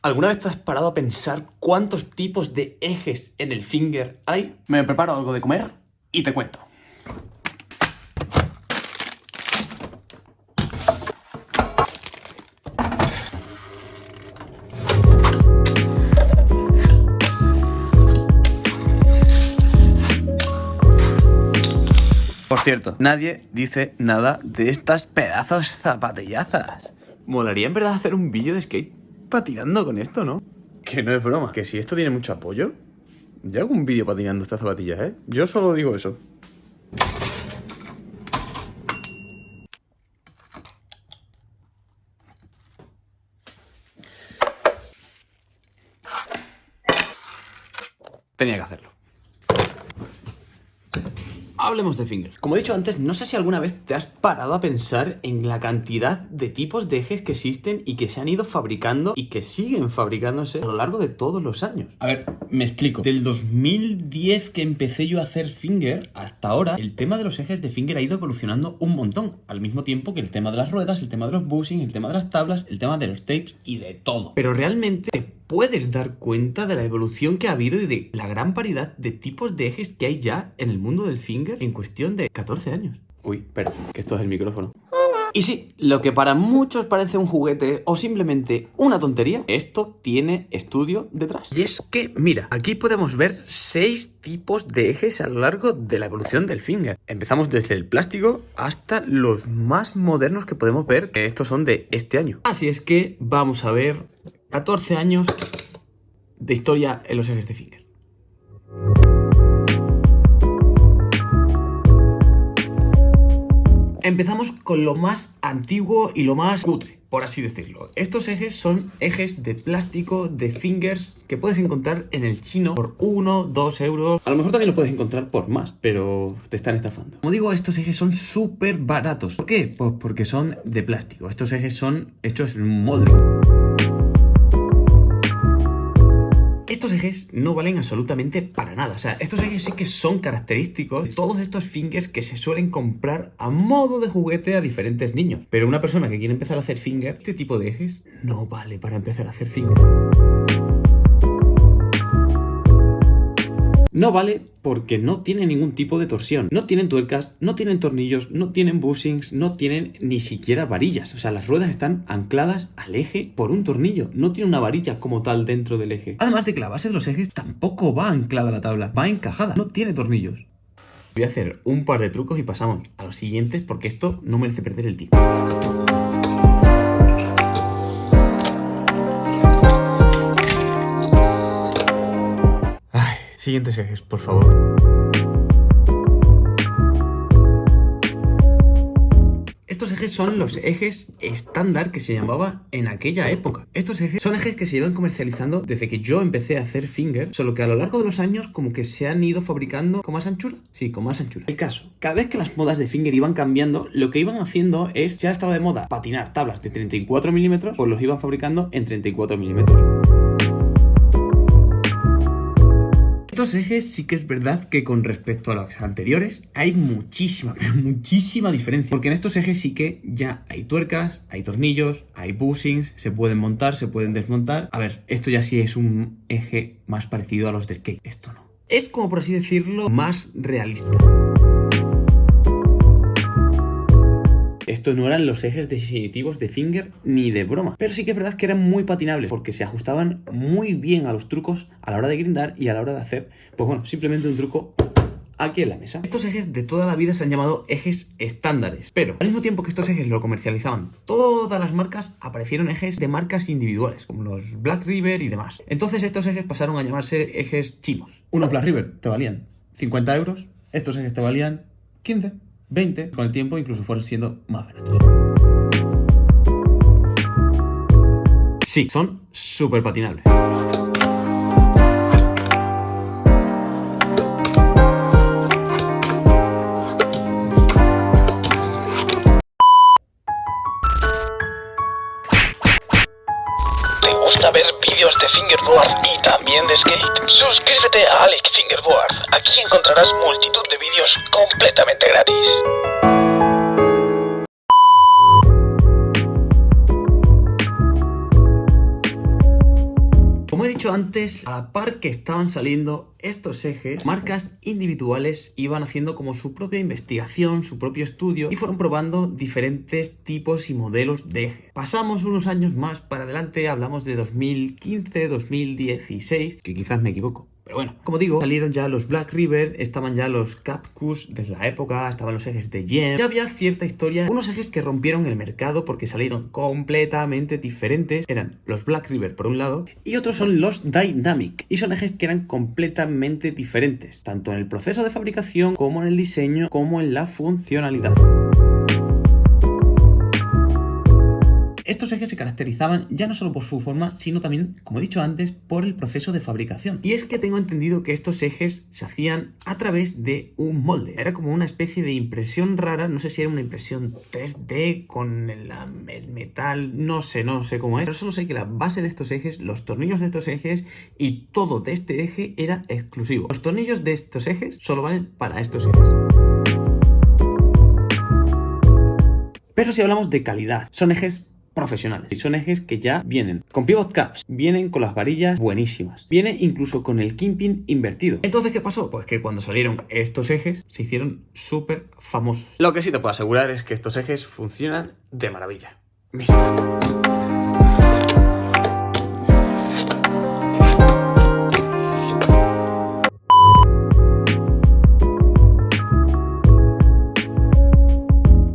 ¿Alguna vez te has parado a pensar cuántos tipos de ejes en el finger hay? Me preparo algo de comer y te cuento. Por cierto, nadie dice nada de estas pedazos zapatillazas. Molaría en verdad hacer un vídeo de skate patinando con esto, ¿no? Que no es broma. Que si esto tiene mucho apoyo, yo hago un vídeo patinando estas zapatillas, ¿eh? Yo solo digo eso. Tenía que hacerlo. Hablemos de fingers. Como he dicho antes, no sé si alguna vez te has parado a pensar en la cantidad de tipos de ejes que existen y que se han ido fabricando y que siguen fabricándose a lo largo de todos los años. A ver, me explico. Del 2010 que empecé yo a hacer finger hasta ahora, el tema de los ejes de finger ha ido evolucionando un montón. Al mismo tiempo que el tema de las ruedas, el tema de los bushings, el tema de las tablas, el tema de los tapes y de todo. Pero realmente te puedes dar cuenta de la evolución que ha habido y de la gran variedad de tipos de ejes que hay ya en el mundo del finger en cuestión de 14 años. Uy, espera, que esto es el micrófono. Y sí, lo que para muchos parece un juguete o simplemente una tontería, esto tiene estudio detrás. Y es que, mira, aquí podemos ver 6 tipos de ejes a lo largo de la evolución del finger. Empezamos desde el plástico hasta los más modernos que podemos ver, que estos son de este año. Así es que vamos a ver 14 años de historia en los ejes de finger. Empezamos con lo más antiguo y lo más cutre, por así decirlo. Estos ejes son ejes de plástico de fingers que puedes encontrar en el chino por 1, 2 euros. A lo mejor también lo puedes encontrar por más, pero te están estafando. Como digo, estos ejes son súper baratos. ¿Por qué? Pues porque son de plástico. Estos ejes son hechos en un molde. Estos ejes no valen absolutamente para nada. O sea, estos ejes sí que son característicos de todos estos fingers que se suelen comprar a modo de juguete a diferentes niños. Pero una persona que quiere empezar a hacer finger, este tipo de ejes no vale para empezar a hacer finger. No vale porque no tiene ningún tipo de torsión. No tienen tuercas, no tienen tornillos, no tienen bushings, no tienen ni siquiera varillas. O sea, las ruedas están ancladas al eje por un tornillo. No tiene una varilla como tal dentro del eje. Además de que la base de los ejes tampoco va anclada a la tabla, va encajada. No tiene tornillos. Voy a hacer un par de trucos y pasamos a los siguientes porque esto no merece perder el tiempo. Siguientes ejes, por favor. Estos ejes son los ejes estándar que se llamaba en aquella época. Estos ejes son ejes que se llevan comercializando desde que yo empecé a hacer finger, solo que a lo largo de los años como que se han ido fabricando con más anchura. Sí, con más anchura. El caso, cada vez que las modas de finger iban cambiando, lo que iban haciendo es, ya estaba de moda patinar tablas de 34 milímetros, pues los iban fabricando en 34 milímetros. Estos ejes sí que es verdad que con respecto a los anteriores hay muchísima, pero muchísima diferencia. Porque en estos ejes sí que ya hay tuercas, hay tornillos, hay bushings, se pueden montar, se pueden desmontar. A ver, esto ya sí es un eje más parecido a los de skate, esto no. Es como por así decirlo, más realista. Estos no eran los ejes definitivos de finger ni de broma. Pero sí que es verdad que eran muy patinables porque se ajustaban muy bien a los trucos a la hora de grindar y a la hora de hacer, pues bueno, simplemente un truco aquí en la mesa. Estos ejes de toda la vida se han llamado ejes estándares. Pero al mismo tiempo que estos ejes lo comercializaban todas las marcas, aparecieron ejes de marcas individuales, como los Black River y demás. Entonces estos ejes pasaron a llamarse ejes chinos. Unos Black River te valían 50 euros, estos ejes te valían 15. 20, con el tiempo incluso fueron siendo más baratos. Sí, son súper patinables. ¿Te gusta ver vídeos de fingerboard y también de skate? Suscríbete a Alec Fingerboard. Aquí encontrarás multitud de vídeos completamente gratis. Como he dicho antes, a la par que estaban saliendo estos ejes, marcas individuales iban haciendo como su propia investigación, su propio estudio y fueron probando diferentes tipos y modelos de eje. Pasamos unos años más para adelante, hablamos de 2015, 2016, que quizás me equivoco. Pero bueno, como digo, salieron ya los Black River, estaban ya los Capcus desde la época, estaban los ejes de Yen. Ya había cierta historia, unos ejes que rompieron el mercado porque salieron completamente diferentes. Eran los Black River por un lado y otros son los Dynamic. Y son ejes que eran completamente diferentes, tanto en el proceso de fabricación como en el diseño, como en la funcionalidad. Estos ejes se caracterizaban ya no solo por su forma, sino también, como he dicho antes, por el proceso de fabricación. Y es que tengo entendido que estos ejes se hacían a través de un molde. Era como una especie de impresión rara, no sé si era una impresión 3D con el metal, no sé cómo es. Pero solo sé que la base de estos ejes, los tornillos de estos ejes y todo de este eje era exclusivo. Los tornillos de estos ejes solo valen para estos ejes. Pero si hablamos de calidad, son ejes profesionales. Y son ejes que ya vienen con pivot caps, vienen con las varillas buenísimas, viene incluso con el kingpin invertido. Entonces, ¿qué pasó? Pues que cuando salieron estos ejes se hicieron súper famosos. Lo que sí te puedo asegurar es que estos ejes funcionan de maravilla. Mira.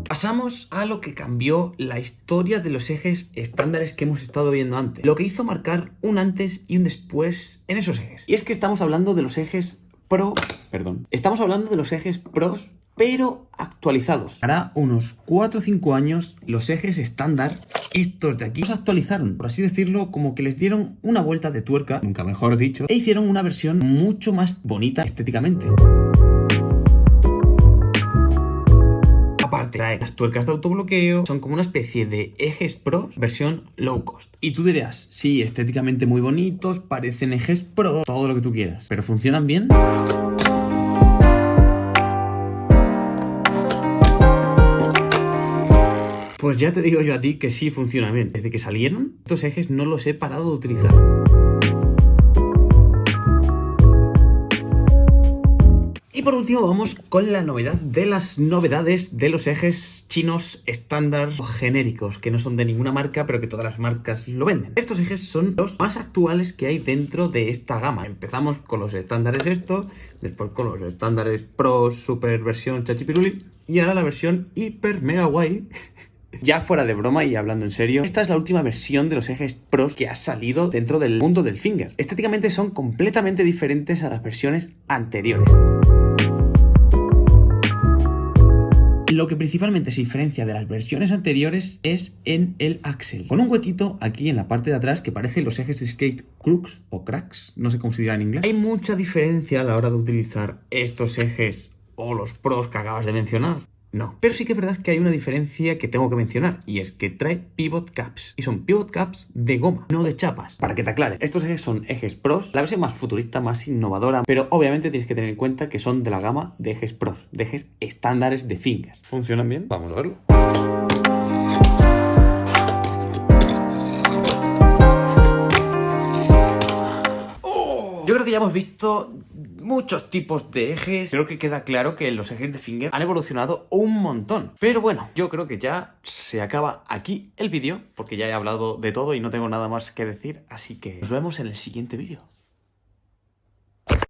Pasamos a lo que cambió la historia de los ejes estándares que hemos estado viendo antes. Lo que hizo marcar un antes y un después en esos ejes. Y es que estamos hablando de los ejes Estamos hablando de los ejes pros, pero actualizados. Hará unos 4 o 5 años los ejes estándar, estos de aquí, los actualizaron, por así decirlo, como que les dieron una vuelta de tuerca, nunca mejor dicho, e hicieron una versión mucho más bonita estéticamente. Aparte, trae las tuercas de autobloqueo, son como una especie de ejes pros versión low cost. Y tú dirás, sí, estéticamente muy bonitos, parecen ejes pro, todo lo que tú quieras, ¿pero funcionan bien? Pues ya te digo yo a ti que sí funcionan bien. Desde que salieron, estos ejes no los he parado de utilizar. Y por último vamos con la novedad de las novedades de los ejes chinos estándar o genéricos, que no son de ninguna marca, pero que todas las marcas lo venden. Estos ejes son los más actuales que hay dentro de esta gama. Empezamos con los estándares estos, después con los estándares Pro, Super versión Chachipiruli, y ahora la versión hiper mega guay. Ya fuera de broma y hablando en serio, esta es la última versión de los ejes pros que ha salido dentro del mundo del finger. Estéticamente son completamente diferentes a las versiones anteriores. Lo que principalmente se diferencia de las versiones anteriores es en el axle, con un huequito aquí en la parte de atrás que parece los ejes de skate crux o cracks, no sé cómo se dirá en inglés. Hay mucha diferencia a la hora de utilizar estos ejes o los pros que acabas de mencionar. No, pero sí que es verdad que hay una diferencia que tengo que mencionar, y es que trae pivot caps, y son pivot caps de goma, no de chapas. Para que te aclare, estos ejes son ejes pros, la versión más futurista, más innovadora, pero obviamente tienes que tener en cuenta que son de la gama de ejes pros, de ejes estándares de fingers. ¿Funcionan bien? Vamos a verlo. Yo creo que ya hemos visto muchos tipos de ejes. Creo que queda claro que los ejes de finger han evolucionado un montón. Pero bueno, yo creo que ya se acaba aquí el vídeo, porque ya he hablado de todo y no tengo nada más que decir. Así que nos vemos en el siguiente vídeo.